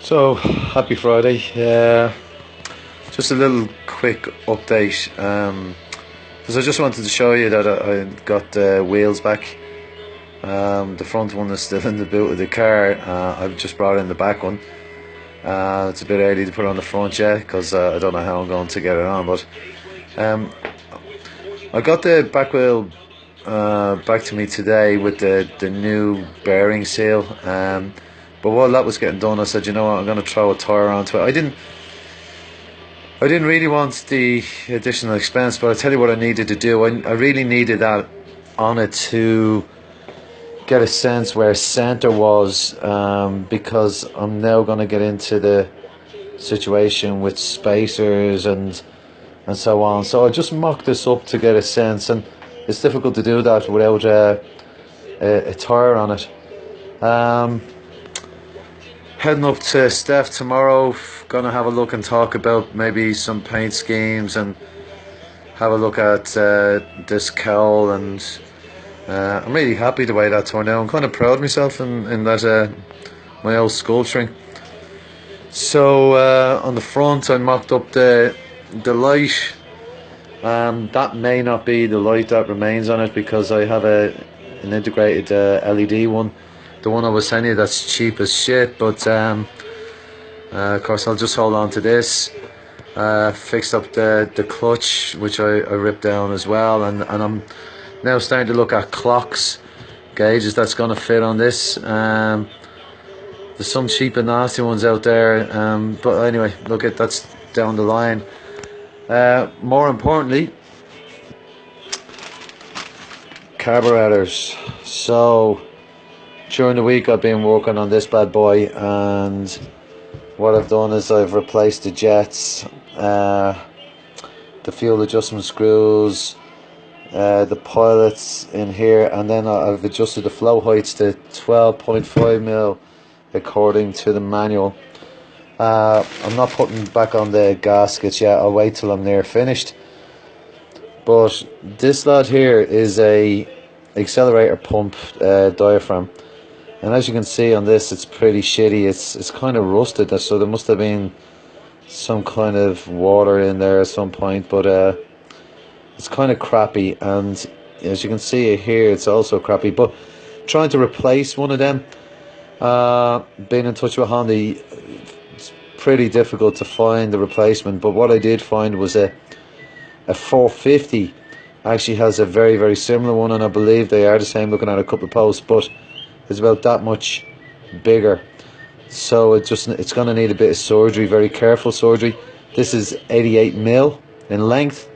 So, happy Friday. Just a little quick update, because I just wanted to show you that I got the wheels back. The front one is still in the boot of the car. I've just brought in the back one. It's a bit early to put on the front yet, because I don't know how I'm going to get it on, but I got the back wheel back to me today with the new bearing seal. But while that was getting done, I said, you know what, I'm going to throw a tyre onto it. I didn't really want the additional expense, but I tell you what I needed to do. I really needed that on it to get a sense where centre was, because I'm now going to get into the situation with spacers and so on. So I just mocked this up to get a sense, and it's difficult to do that without a tyre on it. Heading up to Steph tomorrow, gonna have a look and talk about maybe some paint schemes and have a look at this cowl, and I'm really happy the way that turned out. I'm kind of proud of myself in that my old sculpturing. So on the front I mocked up the light. That may not be the light that remains on it, because I have an integrated LED one. The one I was telling you, that's cheap as shit, but of course I'll just hold on to this. Fixed up the clutch, which I ripped down as well, and I'm now starting to look at clocks, gauges that's going to fit on this. There's some cheap and nasty ones out there, but anyway, look at that's down the line. More importantly, carburetors. So during the week I've been working on this bad boy, and what I've done is I've replaced the jets, the fuel adjustment screws, the pilots in here, and then I've adjusted the flow heights to 12.5mm according to the manual. I'm not putting back on the gaskets yet, I'll wait till I'm near finished. But this lad here is a accelerator pump diaphragm, and as you can see on this, it's pretty shitty. It's kind of rusted, so there must have been some kind of water in there at some point, but it's kind of crappy, and as you can see here, it's also crappy. But trying to replace one of them, being in touch with Honda, it's pretty difficult to find the replacement. But what I did find was a 450 actually has a very, very similar one, and I believe they are the same, looking at a couple of posts, but it's about that much bigger. So it's going to need a bit of surgery, very careful surgery. This is 88mm in length,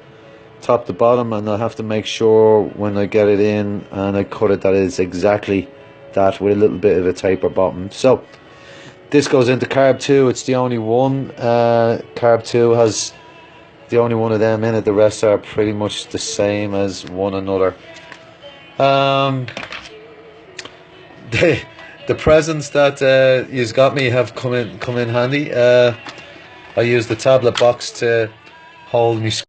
top to bottom, and I'll have to make sure when I get it in and I cut it that it's exactly that, with a little bit of a taper bottom. So this goes into Carb 2. It's the only one. Carb 2 has the only one of them in it. The rest are pretty much the same as one another. The presents that you've got me have come in handy. I use the tablet box to hold me